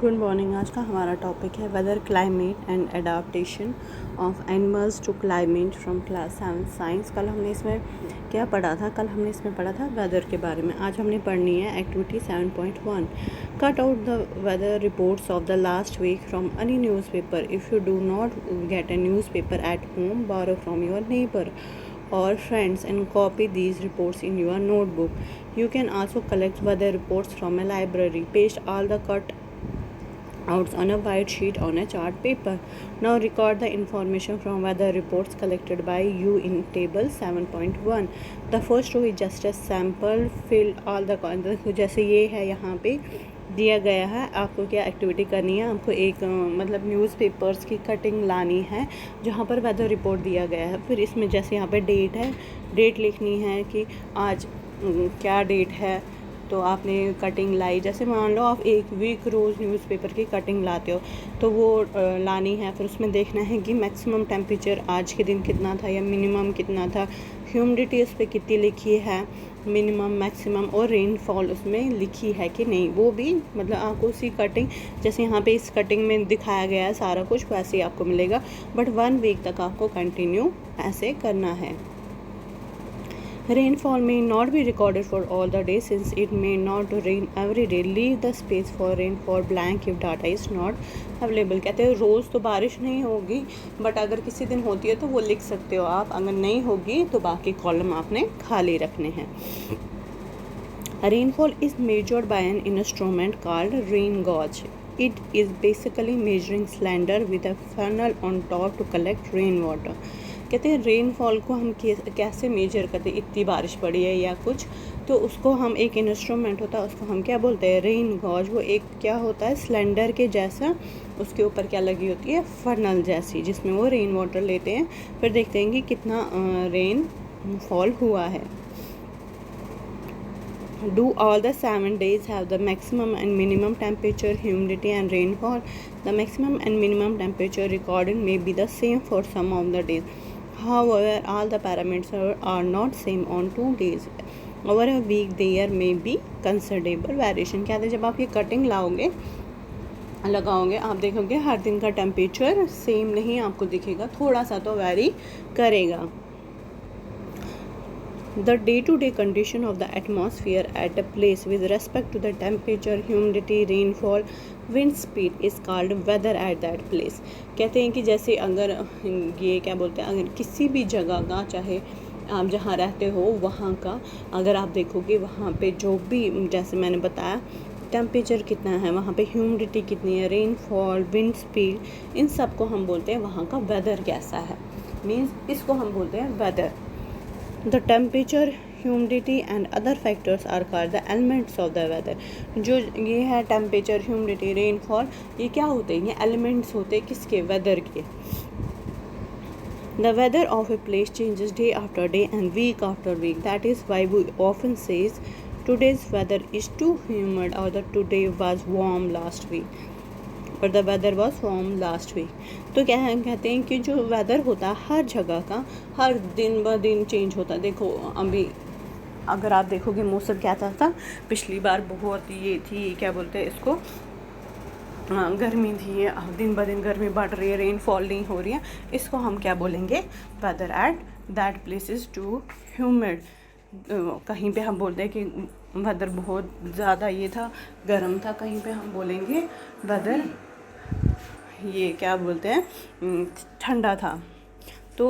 Good morning. आज का हमारा टॉपिक है weather, climate and adaptation of animals to climate from class 7 science. कल हमने इसमें क्या पढ़ा था? कल हमने इसमें पढ़ा था वेदर के बारे में। आज हमने पढ़नी है activity 7.1। Cut out the weather reports of the last week from any newspaper. If you do not get a newspaper at home, borrow from your neighbor or friends and copy these reports in your notebook. You can also collect weather reports from a library. Paste all the cut outs on a white sheet on a chart paper. Now record the information from weather reports collected by you in table 7.1. The first row is just a sample. Fill all the जैसे ये है यहाँ पे दिया गया है, आपको क्या एक्टिविटी करनी है? आपको एक मतलब न्यूज़पेपर्स की कटिंग लानी है जहाँ पर वेदर रिपोर्ट दिया गया है। फिर इसमें जैसे यहाँ पे डेट है, डेट लिखनी है कि आज क्या डेट है। तो आपने कटिंग लाई, जैसे मान लो आप एक वीक रोज़ न्यूज़पेपर की कटिंग लाते हो तो वो लानी है। फिर उसमें देखना है कि मैक्सिमम टेम्परेचर आज के दिन कितना था या मिनिमम कितना था, ह्यूमिडिटी उस पर कितनी लिखी है, मिनिमम मैक्सिमम, और रेनफॉल उसमें लिखी है कि नहीं, वो भी मतलब आपको उसी कटिंग जैसे यहाँ पे इस कटिंग में दिखाया गया है सारा कुछ वैसे ही आपको मिलेगा। बट 1 वीक तक आपको कंटिन्यू ऐसे करना है। Rainfall may not be recorded for all the days since it may not rain every day. Leave the space for rainfall blank if data is not available. कहते हैं रोज़ तो बारिश नहीं होगी, बट अगर किसी दिन होती है तो वो लिख सकते हो आप। अगर नहीं होगी तो बाकी कॉलम आपने खाली रखने हैं। Rainfall is measured by an instrument called rain gauge. It is basically measuring cylinder with a funnel on top to collect rainwater. कहते हैं रेनफॉल को हम कैसे मेजर करते हैं, इतनी बारिश पड़ी है या कुछ, तो उसको हम एक इंस्ट्रूमेंट होता है उसको हम क्या बोलते हैं? Rain gauge. वो एक क्या होता है? सिलेंडर के जैसा, उसके ऊपर क्या लगी होती है? फनल जैसी, जिसमें वो रेन वाटर लेते हैं। फिर देखते हैं कि कितना रेन फॉल हुआ है। Do all the 7 days have the maximum and minimum temperature, humidity and rainfall? The maximum and minimum temperature recorded may be the same for some of the days. However, all the parameters are not same on 2 days. Over a week there may be considerable variation. क्या है? जब आप ये cutting लाओगे लगाओगे आप देखोगे हर दिन का टेम्परेचर सेम नहीं आपको दिखेगा, थोड़ा सा तो वैरी करेगा। The day-to-day condition of the atmosphere at a place with respect to the temperature, humidity, rainfall, wind speed is called weather at that place. कहते हैं कि जैसे अगर ये क्या बोलते हैं, अगर किसी भी जगह का, चाहे आप जहाँ रहते हो वहाँ का, अगर आप देखोगे वहाँ पे जो भी जैसे मैंने बताया टेम्परेचर कितना है, वहाँ पे ह्यूमिडिटी कितनी है, रेनफॉल, विंड स्पीड, इन सब को हम बोलते हैं वहाँ का वेदर कैसा है। मीन्स इसको हम बोलते हैं weather. The temperature, humidity and other factors are called the elements of the weather. जो ये है टेम्परेचर, ह्यूमिडिटी, रेनफॉल, ये क्या होते हैं? ये एलिमेंट्स होते हैं किसके? वेदर के। The weather of a place changes day after day and week after week. That is why we often says today's weather is too humid or the today was warm last week. और the weather was warm last week. तो क्या है, कहते हैं कि जो weather होता है हर जगह का हर दिन ब दिन चेंज होता है। देखो अभी अगर आप देखोगे मौसम क्या था पिछली बार बहुत ये थी, क्या बोलते हैं इसको, गर्मी थी। अब दिन ब दिन गर्मी बढ़ रही है, रेनफॉल नहीं हो रही है, इसको हम क्या बोलेंगे? Weather at that place is too humid. कहीं पे हम बोलते हैं कि वेदर बहुत ज़्यादा ये था, गर्म था, कहीं पे हम बोलेंगे वेदर ये क्या बोलते हैं ठंडा था। तो